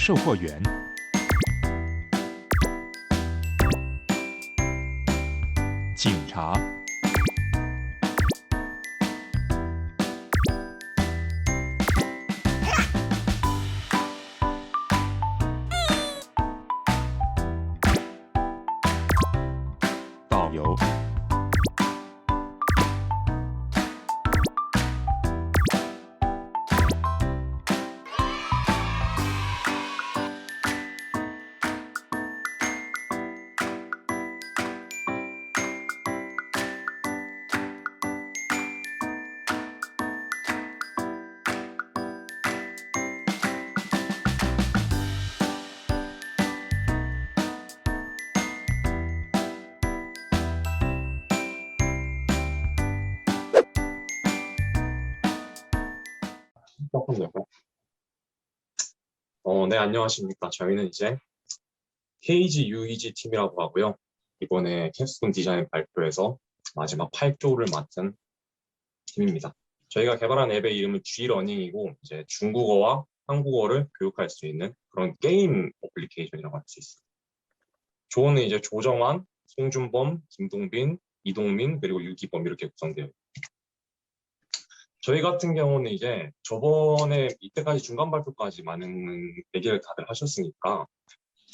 售货员、警察、导游、조금 내고. 네, 안녕하십니까. 저희는 이제 KG UEG 팀이라고 하고요. 이번에 캡스톤 디자인 발표에서 마지막 8조를 맡은 팀입니다. 저희가 개발한 앱의 이름은 G러닝이고, 이제 중국어와 한국어를 교육할 수 있는 그런 게임 어플리케이션이라고 할 수 있습니다. 조는 이제 조정환, 송준범, 김동빈, 이동민, 그리고 유기범 이렇게 구성되어 있습니다. 저희 같은 경우는 이제 저번에 이때까지 중간 발표까지 많은 얘기를 다들 하셨으니까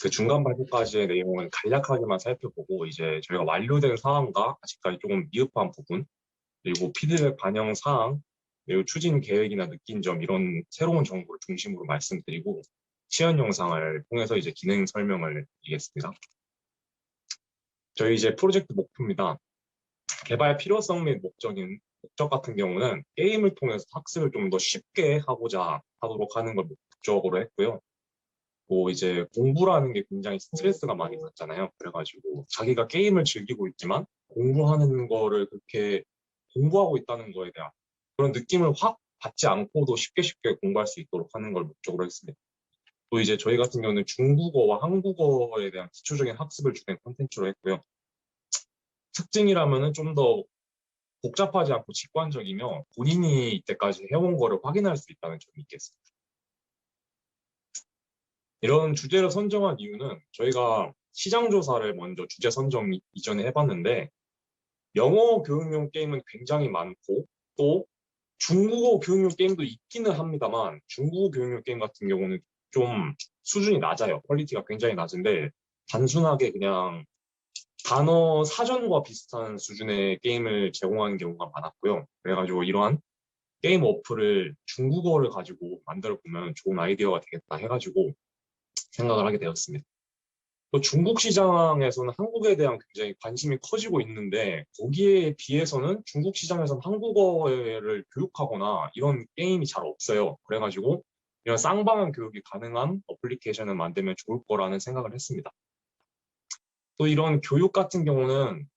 그 중간 발표까지의 내용을 간략하게만 살펴보고 이제 저희가 완료된 사항과 아직까지 조금 미흡한 부분 그리고 피드백 반영 사항 그리고 추진 계획이나 느낀 점 이런 새로운 정보를 중심으로 말씀드리고 시연 영상을 통해서 이제 기능 설명을 드리겠습니다. 저희 이제 프로젝트 목표입니다. 개발 필요성 및 목적 같은 경우는 게임을 통해서 학습을 좀 더 쉽게 하도록 하는 걸 목적으로 했고요. 뭐 이제 공부라는 게 굉장히 스트레스가 많이 받잖아요. 그래가지고 자기가 게임을 즐기고 있지만 공부하는 거를 그렇게 공부하고 있다는 거에 대한 그런 느낌을 확 받지 않고도 쉽게 공부할 수 있도록 하는 걸 목적으로 했습니다. 또 이제 저희 같은 경우는 중국어와 한국어에 대한 기초적인 학습을 주된 콘텐츠로 했고요. 특징이라면은 좀 더 복잡하지 않고 직관적이며 본인이 이때까지 해온 거를 확인할 수 있다는 점이 있겠습니다. 이런 주제를 선정한 이유는 저희가 시장 조사를 먼저 주제 선정 이전에 해봤는데 영어 교육용 게임은 굉장히 많고 또 중국어 교육용 게임도 있기는 합니다만 중국어 교육용 게임 같은 경우는 좀 수준이 낮아요. 퀄리티가 굉장히 낮은데 단순하게 그냥 단어 사전과 비슷한 수준의 게임을 제공하는 경우가 많았고요. 그래가지고 이러한 게임 어플을 중국어를 가지고 만들어 보면 좋은 아이디어가 되겠다 해가지고 생각을 하게 되었습니다. 또 중국 시장에서는 한국에 대한 굉장히 관심이 커지고 있는데 거기에 비해서는 중국 시장에서는 한국어를 교육하거나 이런 게임이 잘 없어요. 그래가지고 이런 쌍방향 교육이 가능한 어플리케이션을 만들면 좋을 거라는 생각을 했습니다. 또 이런 교육 같은 경우는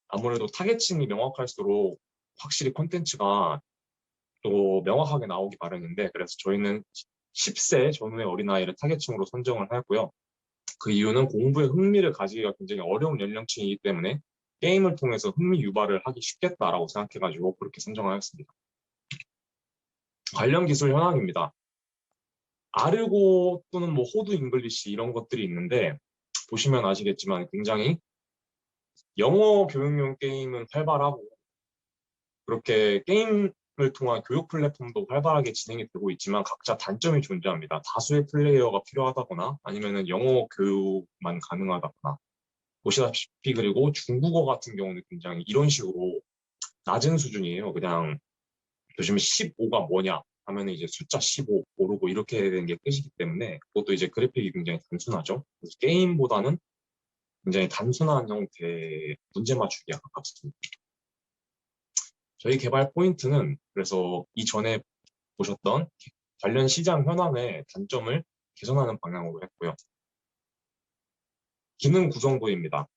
아무래도 타겟층이 명확할수록 확실히 콘텐츠가 또 명확하게 나오기 마련인데 그래서 저희는 10세 전후의 어린아이를 타겟층으로 선정을 하였고요. 그 이유는 공부에 흥미를 가지기가 굉장히 어려운 연령층이기 때문에 게임을 통해서 흥미 유발을 하기 쉽겠다라고 생각해가지고 그렇게 선정하였습니다. 관련 기술 현황입니다. 아르고 또는 뭐 호두 잉글리시 이런 것들이 있는데 보시면 아시겠지만 굉장히 영어 교육용 게임은 활발하고 그렇게 게임을 통한 교육 플랫폼도 활발하게 진행이 되고 있지만 각자 단점이 존재합니다. 다수의 플레이어가 필요하다거나 아니면 영어 교육만 가능하다거나 보시다시피 그리고 중국어 같은 경우는 굉장히 이런 식으로 낮은 수준이에요. 그냥 요즘 15가 뭐냐 하면 이제 숫자 15 모르고 이렇게 되는 게 끝이기 때문에 그것도 이제 그래픽이 굉장히 단순하죠. 그래서 게임보다는 굉장히 단순한 형태의 문제 맞추기에 가깝습니다. 저희 개발 포인트는 그래서 이전에 보셨던 관련 시장 현황의 단점을 개선하는 방향으로 했고요. 기능 구성도입니다.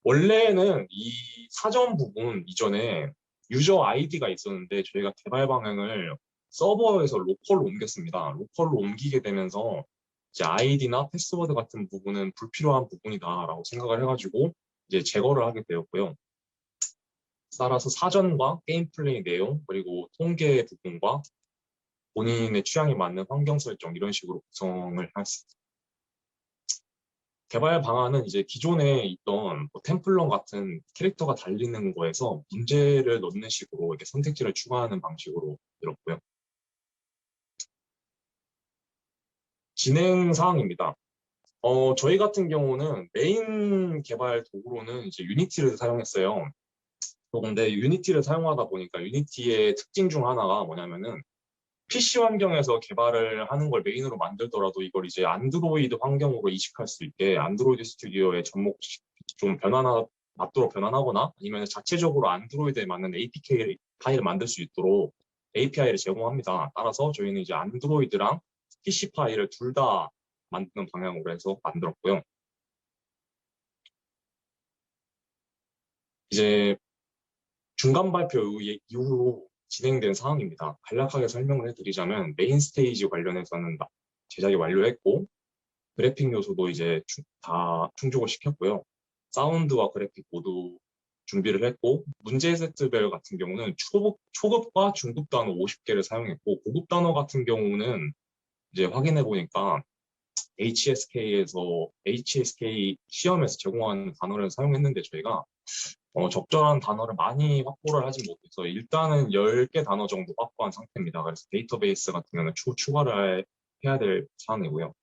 원래는 이 사전 부분 이전에 유저 아이디가 있었는데 저희가 개발 방향을 서버에서 로컬로 옮겼습니다. 로컬로 옮기게 되면서 이제 아이디나 패스워드 같은 부분은 불필요한 부분이다라고 생각을 해가지고 이제 제거를 하게 되었고요. 따라서 사전과 게임 플레이 내용 그리고 통계 부분과 본인의 취향에 맞는 환경 설정 이런 식으로 구성을 할 수 있습니다. 개발 방안은 이제 기존에 있던 뭐 템플런 같은 캐릭터가 달리는 거에서 문제를 넣는 식으로 이렇게 선택지를 추가하는 방식으로 들었고요. 진행 사항입니다. 저희 같은 경우는 메인 개발 도구로는 이제 유니티를 사용했어요. 근데 유니티를 사용하다 보니까 유니티의 특징 중 하나가 뭐냐면은 PC 환경에서 개발을 하는 걸 메인으로 만들더라도 이걸 이제 안드로이드 환경으로 이식할 수 있게 안드로이드 스튜디오에 접목 좀 맞도록 변환하거나 아니면 자체적으로 안드로이드에 맞는 APK 파일을 만들 수 있도록 API를 제공합니다. 따라서 저희는 이제 안드로이드랑 PC 파일을 둘 다 만드는 방향으로 해서 만들었고요. 이제 중간 발표 이후로 진행된 사항입니다. 간략하게 설명을 해드리자면 메인 스테이지 관련해서는 제작이 완료했고 그래픽 요소도 이제 다 충족을 시켰고요. 사운드와 그래픽 모두 준비를 했고 문제 세트별 같은 경우는 초급과 중급 단어 50개를 사용했고 고급 단어 같은 경우는 이제 확인해 보니까 HSK 시험에서 제공하는 단어를 사용했는데 저희가 적절한 단어를 많이 확보를 하지 못해서 일단은 10개 단어 정도 확보한 상태입니다. 그래서 데이터베이스 같은 경우는 추가를 해야 될 사항이고요.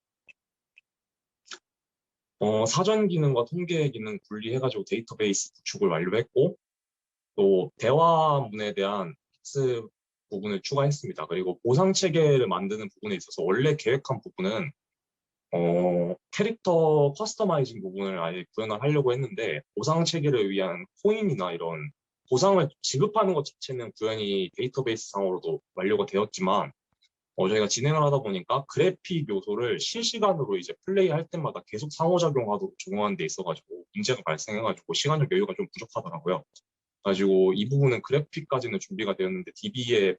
사전 기능과 통계 기능 분리해가지고 데이터베이스 구축을 완료했고 또 대화문에 대한 학습 부분을 추가했습니다. 그리고 보상 체계를 만드는 부분에 있어서 원래 계획한 부분은 캐릭터 커스터마이징 부분을 아예 구현을 하려고 했는데 보상 체계를 위한 코인이나 이런 보상을 지급하는 것 자체는 구현이 데이터베이스 상으로도 완료가 되었지만 저희가 진행을 하다 보니까 그래픽 요소를 실시간으로 이제 플레이할 때마다 계속 상호작용하도록 적용하는 데 있어가지고 문제가 발생해가지고 시간적 여유가 좀 부족하더라고요. 가지고 이 부분은 그래픽까지는 준비가 되었는데 DB에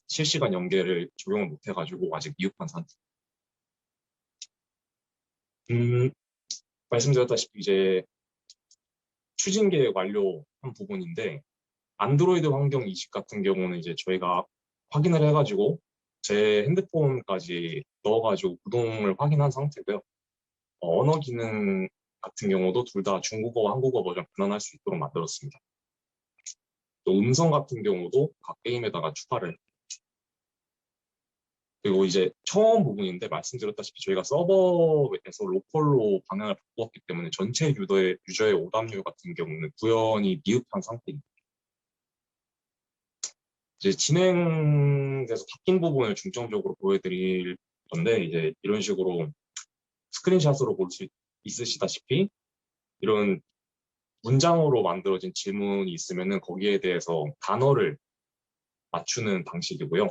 실시간 연계를 적용을 못해가지고 아직 미흡한 상태. 음, 말씀드렸다시피 이제 추진 계획 완료한 부분인데 안드로이드 환경 이식 같은 경우는 이제 저희가 확인을 해가지고 제 핸드폰까지 넣어가지고 구동을 확인한 상태고요. 언어 기능 같은 경우도 둘 다 중국어와 한국어 버전 변환할 수 있도록 만들었습니다. 또 음성 같은 경우도 각 게임에다가 추가를. 그리고 이제 처음 부분인데 말씀드렸다시피 저희가 서버에서 로컬로 방향을 바꾸었기 때문에 전체 유저의 오답률 같은 경우는 구현이 미흡한 상태입니다. 이제 진행돼서 바뀐 부분을 중점적으로 보여드릴 건데 이제 이런 식으로 스크린샷으로 볼 수 있으시다시피 이런 문장으로 만들어진 질문이 있으면은 거기에 대해서 단어를 맞추는 방식이고요.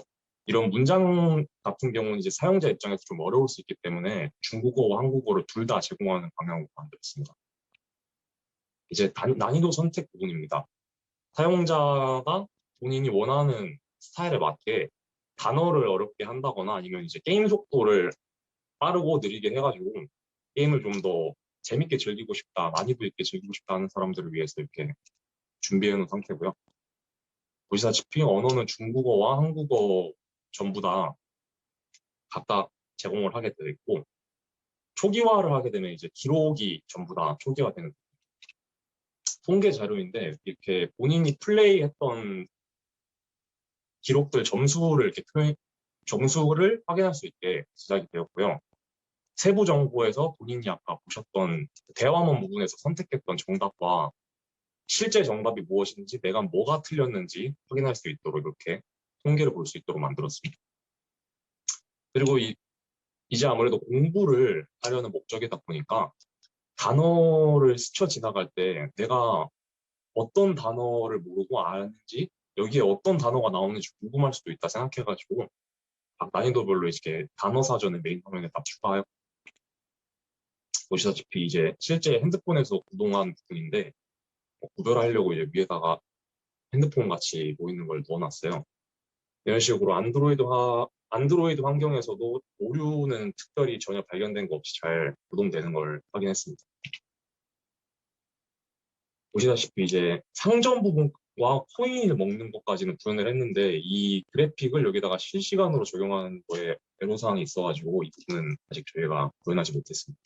이런 문장 같은 경우는 이제 사용자 입장에서 좀 어려울 수 있기 때문에 중국어와 한국어를 둘 다 제공하는 방향으로 만들었습니다. 이제 난이도 선택 부분입니다. 사용자가 본인이 원하는 스타일에 맞게 단어를 어렵게 한다거나 아니면 이제 게임 속도를 빠르고 느리게 해가지고 게임을 좀 더 재밌게 즐기고 싶다, 난이도 있게 즐기고 싶다 하는 사람들을 위해서 이렇게 준비해 놓은 상태고요. 보시다시피 언어는 중국어와 한국어 전부 다 각각 제공을 하게 되어 있고 초기화를 하게 되면 이제 기록이 전부 다 초기화되는 통계 자료인데 이렇게 본인이 플레이했던 기록들 점수를 확인할 수 있게 제작이 되었고요. 세부 정보에서 본인이 아까 보셨던 대화문 부분에서 선택했던 정답과 실제 정답이 무엇인지 내가 뭐가 틀렸는지 확인할 수 있도록 이렇게 통계를 볼 수 있도록 만들었습니다. 그리고 이제 아무래도 공부를 하려는 목적이다 보니까 단어를 스쳐 지나갈 때 내가 어떤 단어를 모르고 아는지 여기에 어떤 단어가 나오는지 궁금할 수도 있다 생각해가지고 각 난이도별로 이렇게 단어 사전을 메인 화면에 다 추가하여 보시다시피 이제 실제 핸드폰에서 구동한 부분인데 구별하려고 이제 위에다가 핸드폰 같이 보이는 걸 넣어놨어요. 이런 식으로 안드로이드 환경에서도 오류는 특별히 전혀 발견된 거 없이 잘 구동되는 걸 확인했습니다. 보시다시피 이제 상점 부분과 코인을 먹는 것까지는 구현을 했는데 이 그래픽을 여기다가 실시간으로 적용하는 거에 애로사항이 있어가지고 이 부분은 아직 저희가 구현하지 못했습니다.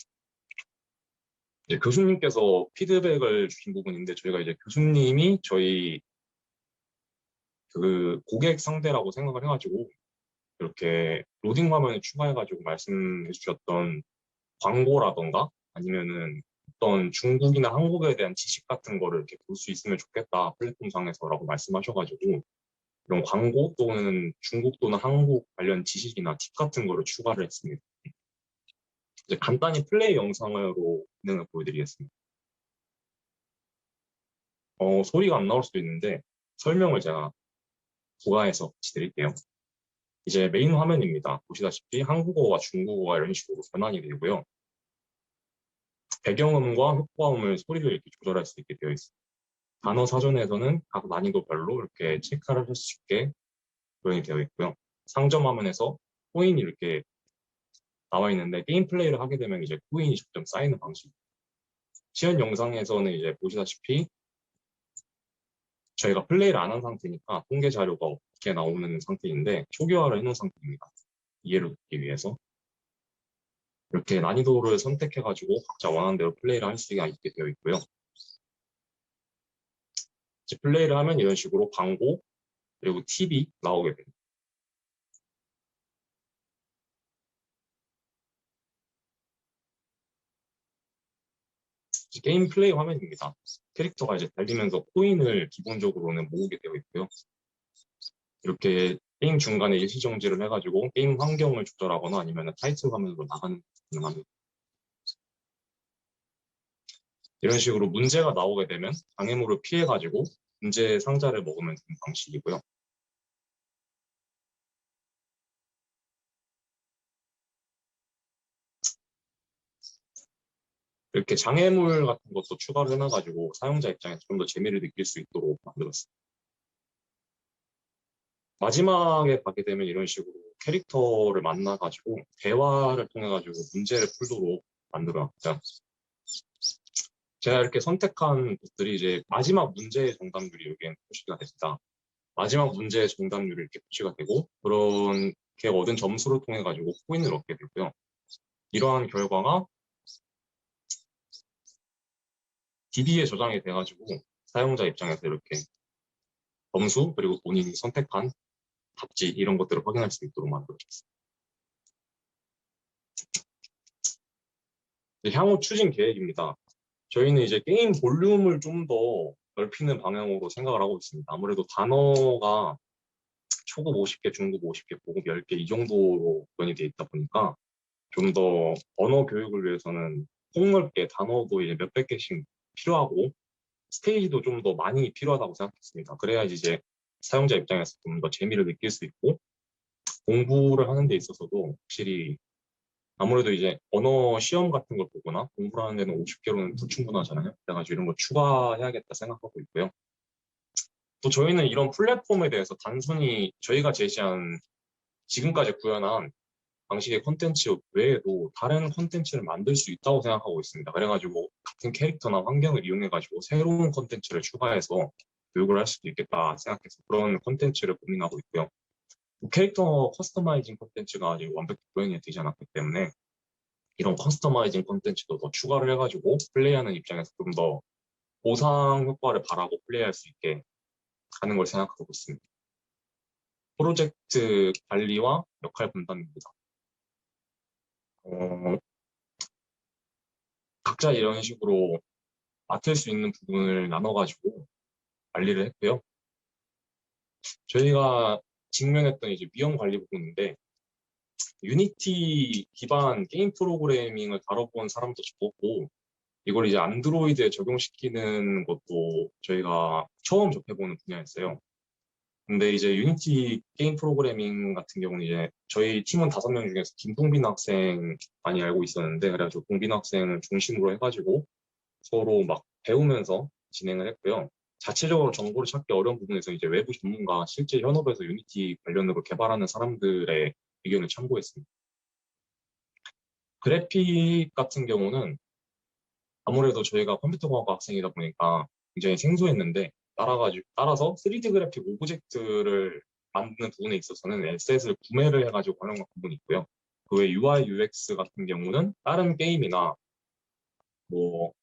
이제 교수님께서 피드백을 주신 부분인데 저희가 이제 교수님이 저희 그 고객 상대라고 생각을 해가지고 이렇게 로딩 화면을 추가해가지고 말씀해 주셨던 광고라던가 아니면은 어떤 중국이나 한국에 대한 지식 같은 거를 이렇게 볼 수 있으면 좋겠다 플랫폼상에서라고 말씀하셔가지고 이런 광고 또는 중국 또는 한국 관련 지식이나 팁 같은 거를 추가를 했습니다. 이제 간단히 플레이 영상으로 진행을 보여드리겠습니다. 소리가 안 나올 수도 있는데 설명을 제가 부가해서 같이 드릴게요. 이제 메인 화면입니다. 보시다시피 한국어와 중국어가 이런 식으로 변환이 되고요. 배경음과 효과음을 소리를 이렇게 조절할 수 있게 되어 있습니다. 단어 사전에서는 각 난이도별로 이렇게 체크를 할 수 있게 구현이 되어 있고요. 상점 화면에서 코인이 이렇게 나와 있는데 게임 플레이를 하게 되면 이제 코인이 점점 쌓이는 방식. 시연 영상에서는 이제 보시다시피 저희가 플레이를 안 한 상태니까 통계 자료가 없게 나오는 상태인데 초기화를 해놓은 상태입니다. 이해를 돕기 위해서. 이렇게 난이도를 선택해가지고 각자 원하는 대로 플레이를 할 수가 있게 되어 있고요. 이제 플레이를 하면 이런 식으로 광고 그리고 팁이 나오게 됩니다. 게임 플레이 화면입니다. 캐릭터가 이제 달리면서 코인을 기본적으로는 모으게 되어 있고요. 이렇게 게임 중간에 일시정지를 해가지고 게임 환경을 조절하거나 아니면 타이틀 화면으로 나가는 가능합니다. 이런 식으로 문제가 나오게 되면 장애물을 피해가지고 문제 상자를 먹으면 되는 방식이고요. 이렇게 장애물 같은 것도 추가를 해놔가지고 사용자 입장에서 좀 더 재미를 느낄 수 있도록 만들었습니다. 마지막에 가게 되면 이런 식으로 캐릭터를 만나가지고 대화를 통해가지고 문제를 풀도록 만들어놨고요. 제가 이렇게 선택한 것들이 이제 마지막 문제의 정답률이 여기에 표시가 됩니다. 마지막 문제의 정답률이 이렇게 표시가 되고 그렇게 얻은 점수를 통해 가지고 코인을 얻게 되고요. 이러한 결과가 DB에 저장이 돼가지고 사용자 입장에서 이렇게 점수 그리고 본인이 선택한 답지 이런 것들을 확인할 수 있도록 만들어졌습니다. 향후 추진 계획입니다. 저희는 이제 게임 볼륨을 좀 더 넓히는 방향으로 생각을 하고 있습니다. 아무래도 단어가 초급 50개, 중급 50개, 고급 10개 이 정도로 구현이 돼 있다 보니까 좀 더 언어 교육을 위해서는 폭넓게 단어도 이제 몇백 개씩 필요하고 스테이지도 좀 더 많이 필요하다고 생각했습니다. 그래야지 이제 사용자 입장에서 좀 더 재미를 느낄 수 있고 공부를 하는 데 있어서도 확실히 아무래도 이제 언어 시험 같은 걸 보거나 공부를 하는 데는 50개로는 불충분하잖아요. 그래가지고 이런 거 추가해야겠다 생각하고 있고요. 또 저희는 이런 플랫폼에 대해서 단순히 저희가 제시한 지금까지 구현한 방식의 콘텐츠 외에도 다른 콘텐츠를 만들 수 있다고 생각하고 있습니다. 그래가지고 같은 캐릭터나 환경을 이용해가지고 새로운 콘텐츠를 추가해서 교육을 할 수도 있겠다 생각해서 그런 콘텐츠를 고민하고 있고요. 캐릭터 커스터마이징 콘텐츠가 아직 완벽히 구현이 되지 않았기 때문에 이런 커스터마이징 콘텐츠도 더 추가를 해가지고 플레이하는 입장에서 좀 더 보상 효과를 바라고 플레이할 수 있게 하는 걸 생각하고 있습니다. 프로젝트 관리와 역할 분담입니다. 각자 이런 식으로 맡을 수 있는 부분을 나눠가지고 관리를 했고요. 저희가 직면했던 이제 위험 관리 부분인데 유니티 기반 게임 프로그래밍을 다뤄본 사람도 적었고 이걸 이제 안드로이드에 적용시키는 것도 저희가 처음 접해보는 분야였어요. 근데 이제 유니티 게임 프로그래밍 같은 경우는 이제 저희 팀은 5명 중에서 김동빈 학생 많이 알고 있었는데 그래가지고 동빈 학생을 중심으로 해가지고 서로 막 배우면서 진행을 했고요. 자체적으로 정보를 찾기 어려운 부분에서 이제 외부 전문가, 실제 현업에서 유니티 관련으로 개발하는 사람들의 의견을 참고했습니다. 그래픽 같은 경우는 아무래도 저희가 컴퓨터공학과 학생이다 보니까 굉장히 생소했는데 따라서 3D 그래픽 오브젝트를 만드는 부분에 있어서는 에셋을 구매를 해가지고 활용한 부분이 있고요. 그 외 UI, UX 같은 경우는 다른 게임이나 뭐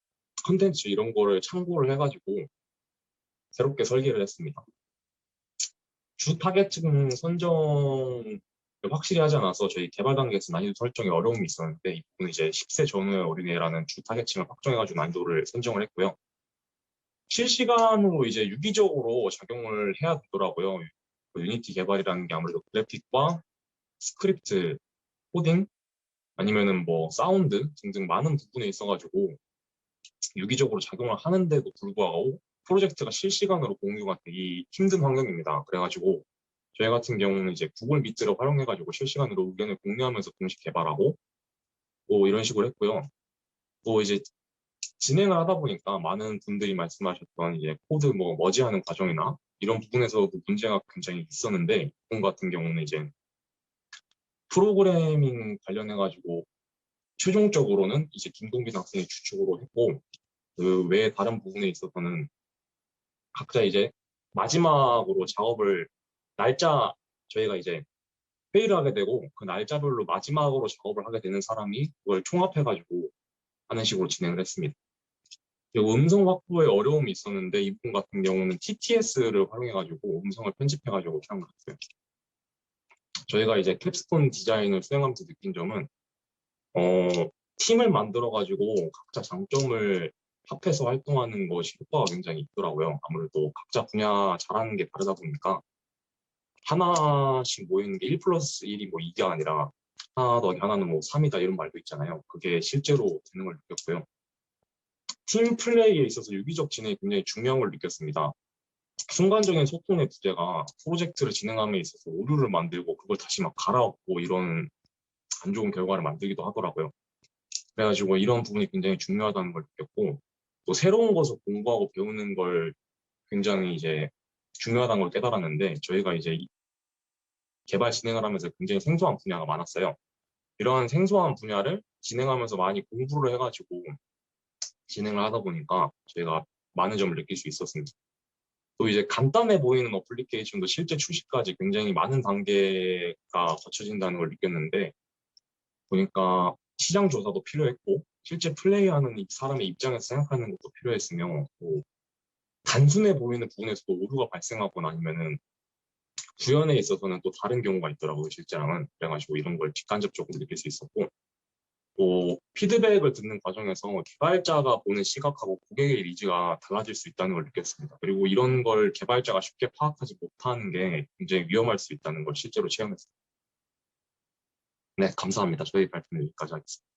컨텐츠 이런 거를 참고를 해가지고 새롭게 설계를 했습니다. 주 타겟층 선정을 확실히 하지 않아서 저희 개발 단계에서 난이도 설정에 어려움이 있었는데, 이 부분은 이제 10세 전후의 어린이라는 주 타겟층을 확정해가지고 난이도를 선정을 했고요. 실시간으로 이제 유기적으로 작용을 해야 되더라고요. 그 유니티 개발이라는 게 아무래도 그래픽과 스크립트, 코딩, 아니면은 뭐 사운드 등등 많은 부분에 있어가지고 유기적으로 작용을 하는데도 불구하고 프로젝트가 실시간으로 공유가 되기 힘든 환경입니다. 그래가지고 저희 같은 경우는 이제 구글 미트를 활용해가지고 실시간으로 의견을 공유하면서 동시 개발하고 뭐 이런 식으로 했고요. 또 이제 진행을 하다 보니까 많은 분들이 말씀하셨던 이제 코드 뭐 머지하는 과정이나 이런 부분에서도 문제가 굉장히 있었는데, 이분 같은 경우는 이제 프로그래밍 관련해가지고 최종적으로는 이제 김동빈 학생이 주축으로 했고, 그 외에 다른 부분에 있어서는 각자 이제 마지막으로 작업을 날짜, 저희가 이제 회의를 하게 되고 그 날짜별로 마지막으로 작업을 하게 되는 사람이 그걸 총합해가지고 하는 식으로 진행을 했습니다. 그리고 음성 확보에 어려움이 있었는데 이분 같은 경우는 TTS를 활용해가지고 음성을 편집해가지고 촬영을 했어요. 저희가 이제 캡스톤 디자인을 수행하면서 느낀 점은 팀을 만들어가지고 각자 장점을 합해서 활동하는 것이 효과가 굉장히 있더라고요. 아무래도 각자 분야 잘하는 게 다르다 보니까 하나씩 모이는 게 1 플러스 1이 뭐 2가 아니라 하나 더하기 하나는 뭐 3이다 이런 말도 있잖아요. 그게 실제로 되는 걸 느꼈고요. 팀 플레이에 있어서 유기적 진행이 굉장히 중요한 걸 느꼈습니다. 순간적인 소통의 부재가 프로젝트를 진행함에 있어서 오류를 만들고 그걸 다시 막 갈아엎고 이런 안 좋은 결과를 만들기도 하더라고요. 그래가지고 이런 부분이 굉장히 중요하다는 걸 느꼈고, 또 새로운 것을 공부하고 배우는 걸 굉장히 이제 중요하다는 걸 깨달았는데, 저희가 이제 개발 진행을 하면서 굉장히 생소한 분야가 많았어요. 이러한 생소한 분야를 진행하면서 많이 공부를 해가지고 진행을 하다 보니까 저희가 많은 점을 느낄 수 있었습니다. 또 이제 간단해 보이는 어플리케이션도 실제 출시까지 굉장히 많은 단계가 거쳐진다는 걸 느꼈는데, 보니까 시장 조사도 필요했고 실제 플레이하는 이 사람의 입장에서 생각하는 것도 필요했으며, 또 단순해 보이는 부분에서도 오류가 발생하거나 아니면은 구현에 있어서는 또 다른 경우가 있더라고요, 실제랑은. 그래가지고 이런 걸 직간접적으로 느낄 수 있었고, 또 피드백을 듣는 과정에서 개발자가 보는 시각하고 고객의 니즈가 달라질 수 있다는 걸 느꼈습니다. 그리고 이런 걸 개발자가 쉽게 파악하지 못하는 게 굉장히 위험할 수 있다는 걸 실제로 체험했습니다. 네, 감사합니다. 저희 발표는 여기까지 하겠습니다.